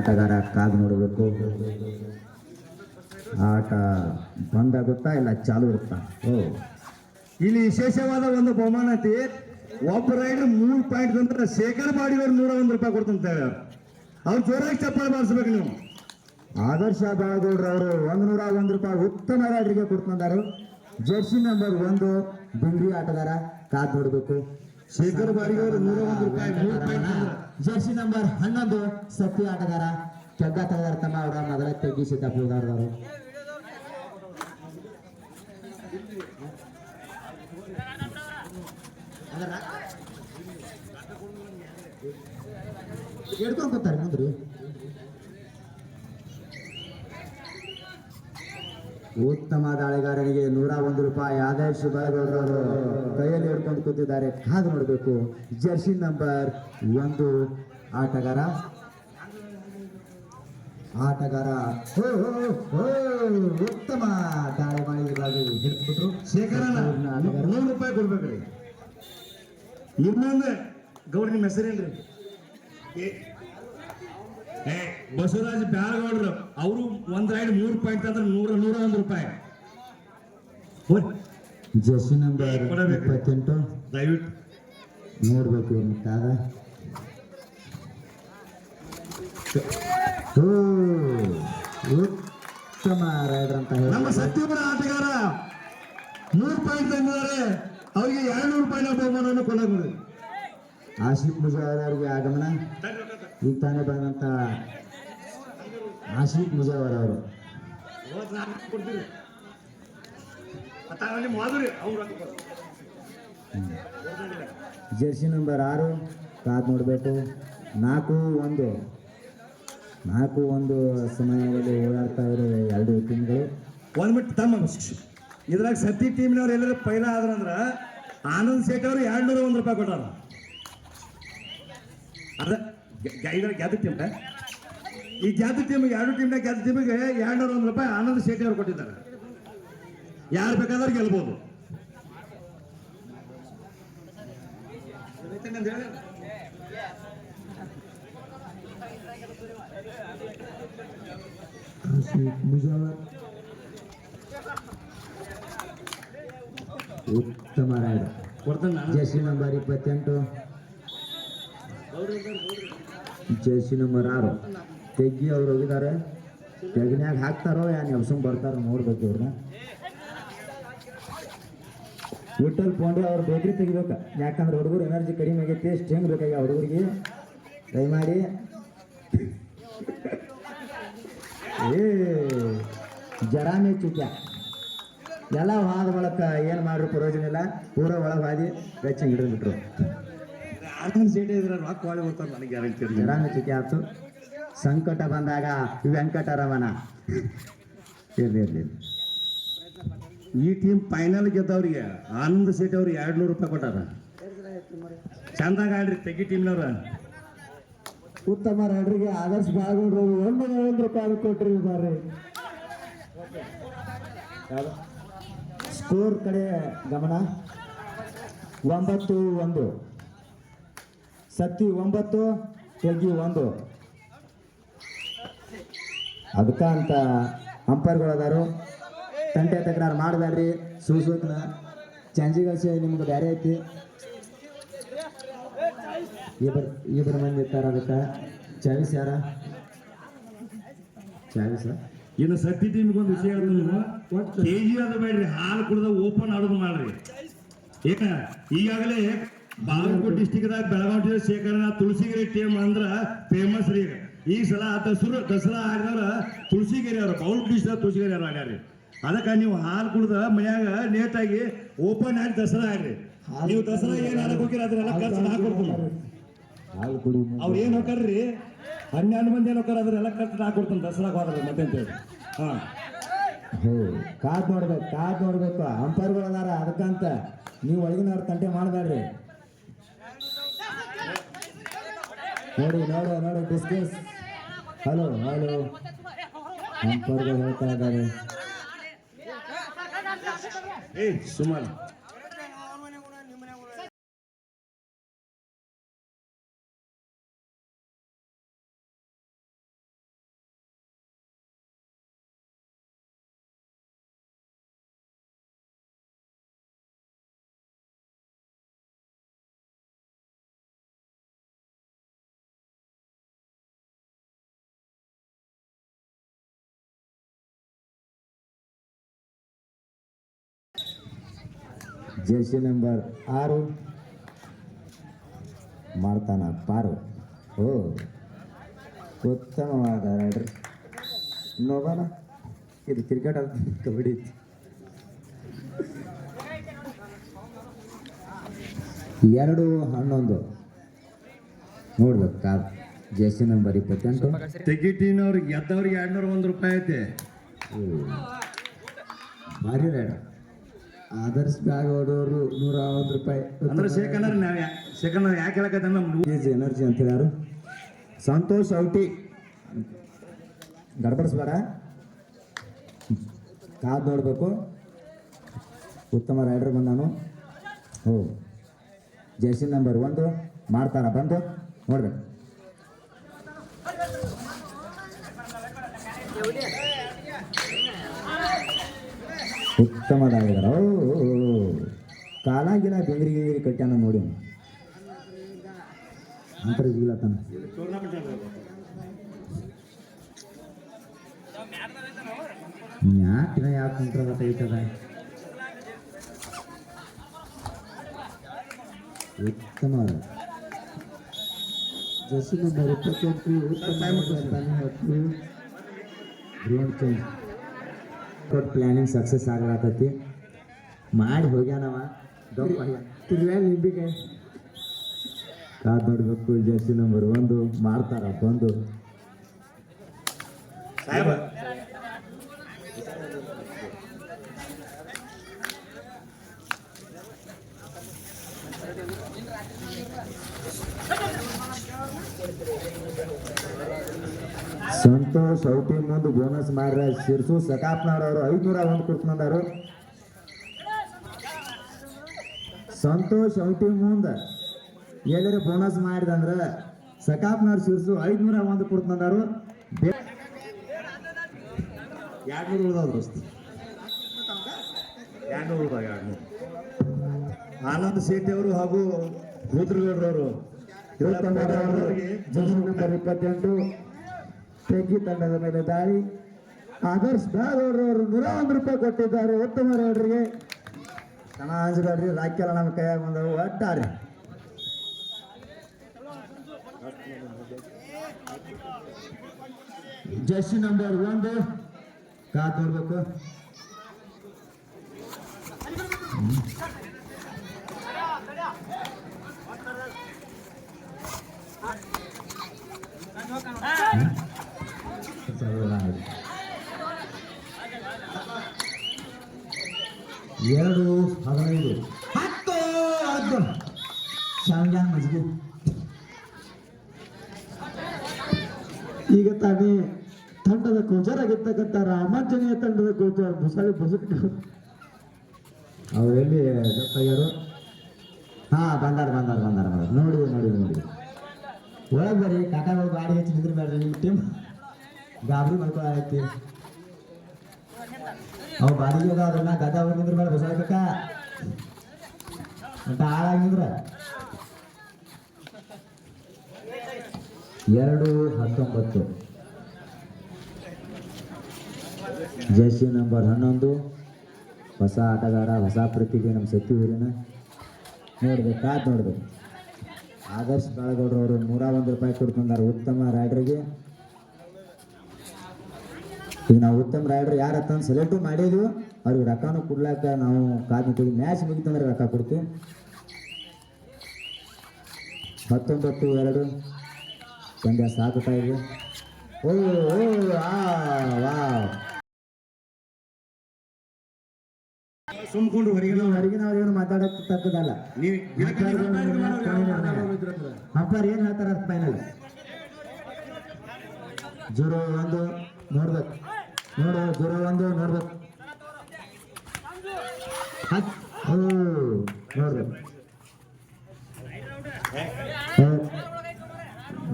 ಆಟಗಾರ ಕಾದು ನೋಡಬೇಕು. ಆಟ ಬಂದಾಗುತ್ತಾ ಇಲ್ಲ ಚಾಲು ಇರುತ್ತಾ? ಇಲ್ಲಿ ವಿಶೇಷವಾದ ಒಂದು ಬಹುಮಾನ ಐತಿ. ಒಬ್ಬ ರೈಡರ್ 3 ಪಾಯಿಂಟ್ ತಂದ್ರೆ ಶೇಖರ್ ಬಾಡಿಯವರು 101 ರೂಪಾಯಿ ಕೊಡ್ತಂತ ಹೇಳ. ಅವ್ರು ಜೋರಾಗಿ ಚಪ್ಪಾಳೆ ಮಾಡಿಸ್ಬೇಕು ನೀವು. ಆದರ್ಶ ಬಾಳಗೌಡ್ರವರು 101 ರೂಪಾಯಿ ಉತ್ತಮ ರೈಡರ್ಗೆ ಕೊಡ್ತಿದ್ದಾರೆ. ಜರ್ಸಿ ನಂಬರ್ 1 ಬಿಂಗ್ರಿ ಆಟಗಾರ ಕಾದು ನೋಡಬೇಕು. ಶೇಖರ್ ಬಾಡಿಯವರು 101 ರೂಪಾಯಿ. ಜರ್ಸಿ ನಂಬರ್ 11 ಸತ್ಯ ಆಟಗಾರ ಕೆಗ್ಗ ತಗದಾರ ತಮ್ಮ ಅವರ ಮೊದಲ ತೆಗಿ ಸಿದ್ದಾಪುರದವರು. ಹೇಳ್ಕೊಂತಾರೆ ಮುಂದ್ರಿ. ಉತ್ತಮ ದಾಳಿಗಾರನಿಗೆ 101 ರೂಪಾಯಿ ಆದರ್ಶ ಬಾಳಗೌಡರವರು ಕೈಯಲ್ಲಿ ಹಿಡ್ಕೊಂಡು ಕೂತಿದ್ದಾರೆ. ಕಾದು ನೋಡಬೇಕು. ಜರ್ಸಿ ನಂಬರ್ 1 ಆಟಗಾರ ಉತ್ತಮ ದಾಳಿ ಮಾಡಿ ಹಿಡಿದ್ಬಿಟ್ರು. ಶೇಖರನ 100 ರೂಪಾಯಿ ಕೊಡ್ಬೇಕ್ರಿ. ಇನ್ನೊಂದು ಗೌಡ್ರ ನಿಮ್ಮ ಹೆಸರೇನ್ರಿ? ಬಸವರಾಜ್ ಬ್ಯಾಳಗೌಡ್ರು ಅವರು ಒಂದ್ ರೈಡ್ 3 ಪಾಯಿಂಟ್ ಅಂದ್ರೆ 101 ರೂಪಾಯಿ. ಜರ್ಸಿ ನಂಬರ್ 28 ದಯವಿಟ್ಟು ನೋಡ್ಬೇಕು ಕಾದ. ಉತ್ತಮ ರೈಡರ್ ಅಂತ ಹೇಳಿ ನಮ್ಮ ಸತ್ಯಪುರ ಆಟಗಾರ 3 ಪಾಯಿಂಟ್ ತಂದಿದ್ದಾರೆ. ಅವರಿಗೆ 200 ರೂಪಾಯಿನ ಬಹುಮಾನವನ್ನು ಕೊಡಬಹುದು. ಆಶೀಫ್ ಮುಜಾವರ್ ಅವರಿಗೆ ಆಗಮನ. ಈಗ ತಾನೇ ಬಂದಂತ ಆಶೀಫ್ ಮುಜಾವರ್ ಅವರು ಜರ್ಸಿ ನಂಬರ್ 6 ಕಾದು ನೋಡಬೇಕು. 4-1 ಸಮಯದಲ್ಲಿ ಓಡಾಡ್ತಾ ಇರೋ 2 ಟೀಮ್ಗಳು. ಒಂದ್ ಮಿನಿಟ್ ತಮ್ಮ ಇದ್ರಾಗ ಸತ್ತಿ ಟೀಮ್ನವ್ರು ಎಲ್ಲರೂ ಪೈಲ ಆದ್ರಂದ್ರ ಆನಂದ್ ಸೇಠ್ ಅವರು 201 ರೂಪಾಯಿ ಕೊಟ್ಟಾರ. ಅದ ಇದ್ರ ಗೆದ್ದ ಟೀಮ್ ಈ ಗೆದ್ದ ಟೀಮ್ 2 ಟೀಮ್ನಾಗ ಗೆದ್ದ ಟೀಮಿಗೆ 201 ರೂಪಾಯಿ ಆನಂದ್ ಶೆಟ್ಟಿ ಅವರು ಕೊಟ್ಟಿದ್ದಾರೆ. ಯಾರು ಬೇಕಾದ್ರೆ ಗೆಲ್ಬೋದು. ಉತ್ತಮ raider. Jersey number 28 jersey number 6 ತೆಗ್ಗಿ ಅವ್ರು ಹೋಗಿದ್ದಾರೆ. ತೆಗ್ನ್ಯಾಗ ಹಾಕ್ತಾರೋ ಯಾನ್ ಎಬ್ಸಂಗ್ ಬರ್ತಾರೋ ನೋಡ್ಬೇಕು. ಇವ್ರನ್ನ ವಿಠಲ್ ಪೋಂಡೆ ಅವ್ರು ಬೇಕ್ರಿ ತೆಗಿಬೇಕು. ಯಾಕಂದ್ರೆ ಹುಡುಗರು ಎನರ್ಜಿ ಕಡಿಮೆ ಆಗೈತಿ. ಸ್ಟ್ರಿಂಗ್ ಬೇಕಾಗಿ ಹುಡುಗರಿಗೆ ದಯಮಾಡಿ ಜರಾಮೆ ಚುಕ್ಯ ಎಲ್ಲ ಹಾದ ಬಳಕ ಏನು ಮಾಡ್ರು ಪ್ರಯೋಜನ ಇಲ್ಲ. ಪೂರ ಒಳಗೆ ಹಾದಿ ಬೆಚ್ಚಂಗೆ ಹಿಡಿದ್ಬಿಟ್ರು. ಆನಂದ್ ಶೆಟ್ಟಿ ಇದ್ರೆ ರಾಕ್ ವಾಳಿ ಬರ್ತಾರೆ ನನಗೆ ಗ್ಯಾರಂಟಿ. ಜರಾಮೆ ಚುಕ್ಯ ಆಯ್ತು. ಸಂಕಟ ಬಂದಾಗ ವೆಂಕಟರಮಣ ಇರ್ಲಿ. ಈ ಟೀಮ್ ಫೈನಲ್ ಗೆದ್ದವ್ರಿಗೆ ಆನಂದ್ ಶೆಟ್ಟಿ ಅವ್ರಿಗೆ 200 ರೂಪಾಯಿ ಕೊಟ್ಟಾರ. ಚಂದಾಗ ಆಡ್ರಿ ತೆಗಿ ಟೀಮ್ನವ್ರ. ಉತ್ತಮ ರೈಡರ್ಗೆ ಆದರ್ಶ ಬಾಳಗೌಡ್ರು 101 ರೂಪಾಯಿ ಕೊಟ್ರಿ. ಬರ್ರಿ ಸ್ಕೋರ್ ಕಡೆ ಗಮನ. 9-1 ಸತ್ತಿ 9 ತೆಗಿ 1. ಅದಕ್ಕ ಅಂತ ಅಂಪೈರ್ಗಳು ಅದಾರು. ತಂಟೆ ತಕರಾರು ಮಾಡಬೇಡ್ರಿ. ಸೂಸೂಕ್ನ ಚಂಜಿಗಳ್ಸಿ ನಿಮ್ಗೆ ಬೇರೆ ಐತಿ. ಇಬ್ಬರು ಮಂದಿ ಇರ್ತಾರ. ಅದಕ್ಕೆ ಚಾವಿಸ್ ಯಾರ ಚಾವಿಸ. ಇನ್ನು ಸತ್ತಿ ಟೀಮ್ಗೆ ಒಂದು ವಿಷಯ ಕೆಜಿ ಅದು ಬೇಡ್ರಿ. ಹಾಲು ಕುಡ್ದ ಓಪನ್ ಆಡೋದು ಮಾಡ್ರಿ. ಏನ ಈಗಾಗಲೇ ಬಾಗಲಕೋಟೆ ಡಿಸ್ಟಿಕ್ದಾಗ ಬೆಳಗಾವಿ ಶೇಖರನ ತುಳಸಿಗಿರಿ ಟೀಮ್ ಅಂದ್ರ ಫೇಮಸ್ ರೀ. ಈ ಸಲ ದಸರಾ ಆಡಿದವ್ರ ತುಳಸಿಗಿರಿ ಅವ್ರು ಬೌಲ್ ಡಿಸ್ಟ್ರಿಕ್ಟ್ ತುಳಸಿಗಿರಿ ಅವ್ರು ಆಡ್ಯಾರಿ. ಅದಕ್ಕೆ ನೀವು ಹಾಲು ಕುಡ್ದ ಮನ್ಯಾಗ ನೇಟಾಗಿ ಓಪನ್ ಆಡಿ ದಸರಾ ಆಡ್ರಿ. ನೀವು ದಸರಾ ಏನ್ ಆಡಕ್ ಹೋಗಿರ ಅದ್ರೆಲ್ಲ ಖರ್ಚು ಹಾಕೊಡ್ತೀನಿ. ಅವ್ರು ಏನ್ ಹೋಗ್ರಿ 12 ಮಂದಿ ಏನ್ ಹೋಗ್ತಾರ ಅದ್ರೆಲ್ಲ ಖರ್ಚು ಹಾಕೊಡ್ತಾನೆ ದಸರಾಗ ಹೋದ್ರೆ ಮತ್ತೆ ಅಂತ ಹೇಳಿ. ಕಾದ್ ನೋಡ್ಬೇಕು. ಅಂಪೈರ್ಗಳು ಅದಾರ. ಅದಕ್ಕಂತ ನೀವು ಒಳಗಿನ ಅವ್ರ ತಂಟೆ ಮಾಡಬೇಡ್ರಿ. ನೋಡಿ ಡಿಸ್ಕಸ್. ಹಲೋ ಅಂಪೈರ್ಗಳು ಹೇಳ್ತಾ ಇದ್ದಾರೆ. ಸುಮಾರು ಜೆರ್ಸಿ ನಂಬರ್ 6 ಮಾಡ್ತಾನ ಪಾರು. ಓ ಉತ್ತಮವಾದ ರೈಡರ್. ನೋಗೋಣ, ಇದು ಕ್ರಿಕೆಟ್ ಅಲ್ಲ, ಕಬಡ್ಡಿ. 2-11 ನೋಡ್ಬೇಕು ಕಾರ್. Jersey number 28. ಟಿಕೆಟಿನವ್ರಿಗೆ ಗೆದ್ದವ್ರಿಗೆ 201 ರೂಪಾಯಿ ಐತೆ. ಭಾರಿ ರೈಡರ್. ಆದರ್ಶ ಬ್ಯಾಗ್ ಹೊಡೋರು 101 ರೂಪಾಯಿ. ಅಂದ್ರೆ ಸೆಕೆಂಡ್ ಯಾಕೆ ಹೇಳಕತ್ತ ಎನರ್ಜಿ ಅಂತ ಯಾರು? ಸಂತೋಷ್ ಔಟಿ. ಗಡ್ಬಡಿಸ್ಬೇಡ, ಕಾದ್ ನೋಡ್ಬೇಕು. ಉತ್ತಮ ರೈಡರ್ ಬಂದಾನು. ಓ ಜೆರ್ಸಿ ನಂಬರ್ 1 ಮಾಡ್ತಾರ ಬಂದು ನೋಡ್ಬೇಕು. ಉತ್ತಮದಾಗಿದಾರ. ಕಾಲಾಗಿಲ್ಲ, ಬೆಂಗ್ರಿಗೆ ಕಟ್ಯಾನ ನೋಡಿ ಅಂತರ ಜಿಗಿಲತ್ತಾನ. ಯಾಕೆ ಕುಂಟ್ರೈತದ. ಉತ್ತಮ ಜೆರ್ಸಿ ನಂಬರ್ 28 ಗ್ರೌಂಡ್ ಚೇಂಜ್ ಕೊಟ್ಟು ಪ್ಲ್ಯಾನಿಂಗ್ ಸಕ್ಸಸ್ ಆಗ್ಲಾತೈತಿ. ಮಾಡಿ ಹೋಗ್ಯಾನವ ನಿಂಬಿಕೆ. ಕಾದ್ ನೋಡ್ಬೇಕು. ಜೆರ್ಸಿ ನಂಬರ್ 1 ಮಾಡ್ತಾರ ಬಂದು. ಸಂತೋಷ್ ಔಟಿ ಮುಂದೆ ಬೋನಸ್ ಮಾಡ್ರ. ಶಿರ್ಸು ಸಕಾಪ್ನವ್ರವರು 501 ಕೊಡ್ತಂದಾರು. ಸಂತೋಷ್ ಔಟಿ ಮುಂದೆ ಎಲ್ಲರೂ ಬೋನಸ್ ಮಾಡಿದಂದ್ರೆ ಸಕಾಪ್ನವ್ರು ಶಿರ್ಸು 501 ಕೊಡ್ತಂದಾರು. 200 ಉಳ್ದವ್ರು ದೋಸ್ತ. 200 ರೂಪಾಯಿ. ಆನಂದ್ ಶೆಟ್ಟಿ ಅವರು ಹಾಗೂ ರುದ್ರಗೌಡರವರು ಜೆರ್ಸಿ ನಂಬರ್ 28 ಟೆಕ್ಕಿ ತಂಡದ ಮೇಲೆ ದಾಳಿ. ಆದರ್ಶ್ ಬ್ಯಾಗೌಡರವರು 101 ರೂಪಾಯಿ ಕೊಟ್ಟಿದ್ದಾರೆ. ಉತ್ತಮ ರೈಡರ್ಗೆ ಕಣ ಹಂಚ್ಬೇಡ್ರಿ, ರಾಕೆಲ್ಲ ನಮ್ಮ ಕೈಯಾಗ ಬಂದವು. ಒಟ್ಟಾರೆ ಜೆರ್ಸಿ ನಂಬರ್ 1 ಕಾದ್ ನೋಡ್ಬೇಕು. ಎರಡು 15 10 ಶಾಂಗ್ಯಾನ್ ಮಜ್ಗಿ. ಈಗ ತಾನೇ ತಂಡದ ಕೋಚರ್ ಆಗಿರ್ತಕ್ಕಂಥ ರಾಮಾಂಜನೇಯ ತಂಡದ ಕೋಚರ್ ಬುಸಾಳಿ ಬಸುಕ್ ಅವರೆಲ್ಲಿ ಗೊತ್ತಾಗ್ಯಾರು. ಬಂದಾರ ನೋಡಿ ಒಳಗೆ ಬರ್ರಿ. ಕಾಕಾಗಳು ಗಾಡಿ ಹೆಚ್ಚಿ ನಿಂದ್ರ ಬೇಡ್ರಿ. ನಿಮ್ಮ ಟೀಮ್ ಗಾಬರಿ ಮಾಡ್ಕೊಳತಿ. ಅವು ಬಾಡಿಗೆ ಅದಾವ್ರನ್ನ ಗದ ಅವ್ರು ನಿಂದ್ರ ಬೇಡ. ಬುಸಾಳಿ ಕಾಕ ಅಂತ ಹಾಳಾಗಿ ನಿಂದ್ರ. 2-19 ಜೆರ್ಸಿ ನಂಬರ್ 11 ಹೊಸ ಆಟಗಾರ, ಹೊಸ ಪ್ರತಿಭೆ ನಮ್ಮ ಸತ್ತಿ ಊರಿನ. ನೋಡ್ಬೇಕು. ಆದರ್ಶ್ ಬಾಳಗೌಡ್ರವರು 101 ರೂಪಾಯಿ ಕೊಡ್ತಂದಾರ ಉತ್ತಮ ರೈಡರ್ಗೆ. ಈಗ ನಾವು ಉತ್ತಮ ರೈಡರ್ ಯಾರತ್ತಂದು ಸೆಲೆಕ್ಟು ಮಾಡಿದ್ವಿ. ಅವ್ರಿಗೆ ರೊಕ್ಕನೂ ಕೊಡ್ಲಾಕ ನಾವು ಕಾದ್ ನಿಂತೀವಿ. ಮ್ಯಾಚ್ ಮುಗಿತಂದ್ರೆ ರೊಕ್ಕ ಕೊಡ್ತೀವಿ. 19-2 ಪಂದ್ಯ ಸಾಗುತ್ತಾ ಇದೆ. ಸುಮ್ಕೊಂಡು ಹೊರಗಿನವ್ರೇನು ಮಾತಾಡಕ್ಕೆ ತಕ್ಕದಲ್ಲ. ಅಂಪೈರ್ ಏನ್ ಹೇಳ್ತಾರ ಫೈನಲ್ 0-1 ನೋಡ್ಬೇಕು. 0-1 ನೋಡ್ಬೇಕು. ನೋಡ್ಬೇಕು.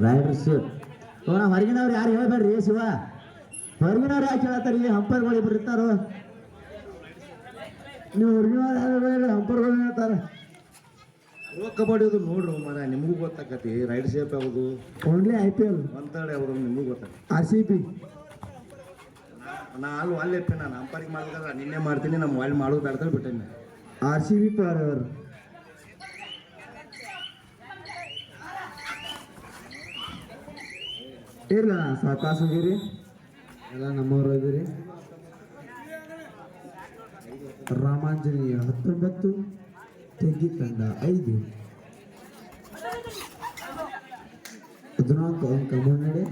ರೈಡರ್ ಶಿಪ್ ಹೊರಗಿನವ್ರು ಯಾರು ಹೇಳ್ಬೇಡ್ರಿ. ಶಿವ ಹೊರಗಿನವ್ರು ಯಾಕೆ ಹೇಳ್ತಾರೆ? ಇಲ್ಲಿ ಅಂಪೈರ್ಗಳು ಇಬ್ರು ಇರ್ತಾರೋ. ನೀವು ಹೊರಗಿನವ್ರು ಯಾರು ಹೇಳ್ಬೇಡ್ರಿ, ಅಂಪೈರ್ಗಳು ಹೇಳ್ತಾರೆ. ಕಬಡ್ಡಿ ಅದು ನೋಡ್ರಿ ಮರ, ನಿಮಗೂ ಗೊತ್ತಾಕತಿ. ರೈಡ್ ಶೇಪ್ ಯಾವುದು? ಓನ್ಲಿ IPL ಒಂತಾಳೆ ಅವರು ನಿಮಗೂ ಗೊತ್ತಾಗ. RCB ನಾ ಅಲ್ಲಿ ಅಲ್ಲಿರ್ತೀನಿ. ನಾನು ಅಂಪೈರಿಂಗ್ ಮಾಡಿದ್ರೆ ನಿನ್ನೆ ಮಾಡ್ತೀನಿ. ನಮ್ಮ ಅಲ್ಲಿ ಮಾಡೋದು ಬೇಡ್ತಾರೆ ಬಿಟ್ಟೇನೆ. RCB ಫಾರ್ ಇಲ್ಲ ಸಾಕಾಸಿದ್ದೀರಿ ಎಲ್ಲ ನಮ್ಮವರು ಇದ್ದೀರಿ. ರಾಮಾಂಜನೇಯ 19, ತೆಗಿ ತಂಡ 5. 14 ಅಂಕ ಮುನ್ನಡೆ.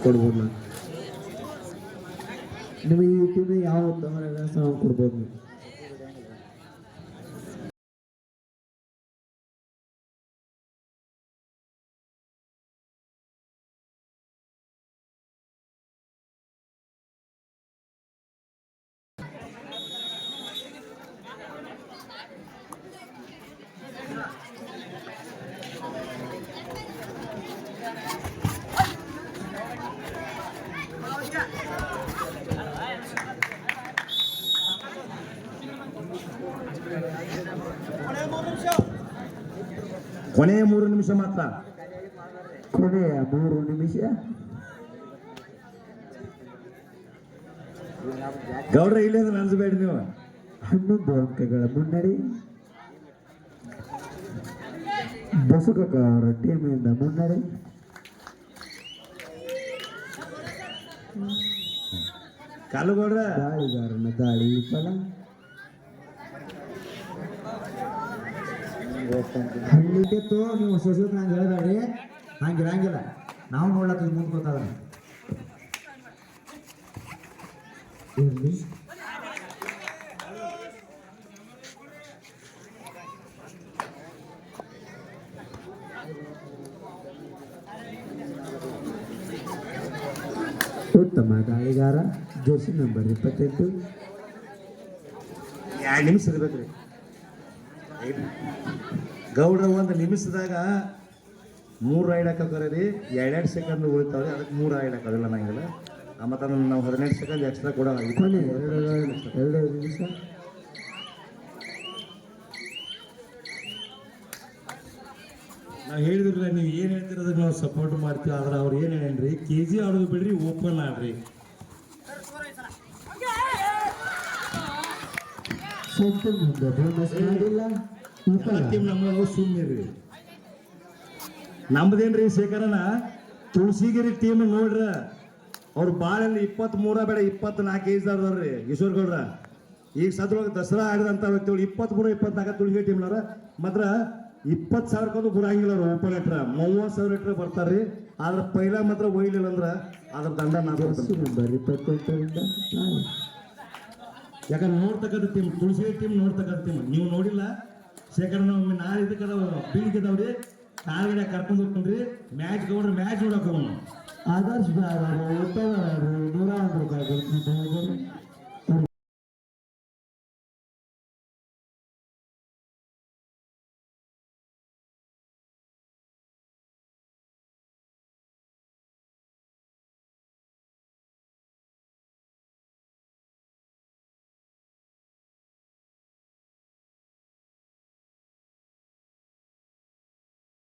ಕೊಡ್ಬೋದು ನಾನು ನಿಮಗೆ ಈ ಟೀಮ್ ಯಾವ ಕೊಡ್ಬೋದು ನೀವು. ಕೊನೆಯ 3 ನಿಮಿಷ ಮಾತ್ರ. ಕೊನೆಯ 3 ನಿಮಿಷ. ಗೌಡ್ರ ಇಲ್ಲಿ ಅಂದ್ರೆ ಅನ್ಸಬೇಡಿ ನೀವು. 11 ಅಂಕಗಳ ಮುನ್ನಡೆ. ಬಸುಕಕ್ಕ ಅವರ ಟೀಮಿಂದ ಮುನ್ನಡೆ. ಕಾಲುಗೌಡ್ರ ದಾಳಿಗಾರನ ದಾಳಿ ವಿಫಲ. ಹಳ್ಳಿಗೆತ್ತು ನೀವು ಸೊಸೈಟಿ ನಂಗೆ ಹೇಳಿದಾಡ್ರಿ ಹಂಗಿರಂಗಿಲ್ಲ. ನಾವು ನೋಡ್ಲಕ್ಕ ಮುಂದೆ ಗೊತ್ತಾದ ಇರಲಿ. ಉತ್ತಮ ದಾಳಿಗಾರ ಜೋಶಿ ನಂಬರ್ 28. 2 ನಿಮಿಷ ಇರ್ಬೇಕ್ರಿ ಗೌಡ್ರ. 1 ನಿಮಿಷದಾಗ 3 ರೈಡ್ ಹಾಕೋರಿ. 2 ಸೆಕೆಂಡ್ ಉಳಿತಾವ್ರಿ, ಅದಕ್ಕೆ 3 ರೈಡ್ ಹಾಕೋದಿಲ್ಲ ನಂಗಿಲ್ಲ. ಮತ್ತು ನಾವು 15 ಸೆಕೆಂಡ್ ಎಕ್ಸ್ಟ್ರಾ ಕೂಡ ಕೊನೆ 2 ನಿಮಿಷ. ನಾವು ಹೇಳಿದ್ರಲ್ಲ, ನೀವು ಏನು ಹೇಳ್ತಿರೋದಕ್ಕೆ ನಾವು ಸಪೋರ್ಟ್ ಮಾಡ್ತೀವಿ. ಆದ್ರೆ ಅವ್ರು ಏನು ಹೇಳಿ KG ಆಡೋದು ಬಿಡ್ರಿ, ಓಪನ್ ಆಡ್ರಿ. ಟೀಮ್ ನಮ್ಮದು ಸುಮ್ಮನೆ ನಮ್ದೇನ್ರಿ ಶೇಖರನ ತುಳಸಿಗಿರಿ ಟೀಮ್ ನೋಡ್ರ. ಅವ್ರು ಬಾಳಲ್ಲಿ 23 ಬೇಡ 24 ಏಜ್ ಅದಾರ್ರಿ ಈಶ್ವರ್ ಗೌಡ್ರ. ಈಗ ಸದ್ರೊಳಗೆ ದಸರಾ ಆಡಿದಂತ ವ್ಯಕ್ತಿಗಳು 23, 24 ತುಳಸಿಗಿರಿ ಟೀಮ್ನವ್ರ. ಮಾತ್ರ 20,000 ಬರಂಗಿಲ್ಲ ಅವ್ರು. ಓಪನ್ ಇಟ್ರ 30,000 ಇಟ್ರ ಬರ್ತಾರ್ರಿ. ಆದ್ರೆ ಪೈಲ ಮಾತ್ರ ಒಯ್ಲಿಲ್ಲ ಅಂದ್ರ ಅದ್ರ ದಂಡ ನಾವು ನಂಬರ್ 28. ಯಾಕಂದ್ರೆ ನೋಡ್ತಕ್ಕಂಥ ಟೀಮ್ ತುಳಸಿ ಟೀಮ್ ನೋಡ್ತಕ್ಕಂಥ ಟೀಮ್ ನೀವು ನೋಡಿಲ್ಲ. ಶೇಖರನ ಒಮ್ಮೆ ನಾಳೆ ಇದಕ್ಕದಾವ ಬೀಳಿಗೆದವ್ರಿ ಕಾರ್ಗಡೆ ಕರ್ಕೊಂಡು ಹೋಗ್ಕೊಂಡ್ರಿ. ಮ್ಯಾಚ್ ಗೌಡ್ರ ಮ್ಯಾಚ್ ನೋಡಕ್ ಹೋಗೋಣ. ಆದರ್ಶ್ 101 ರೂಪಾಯಿ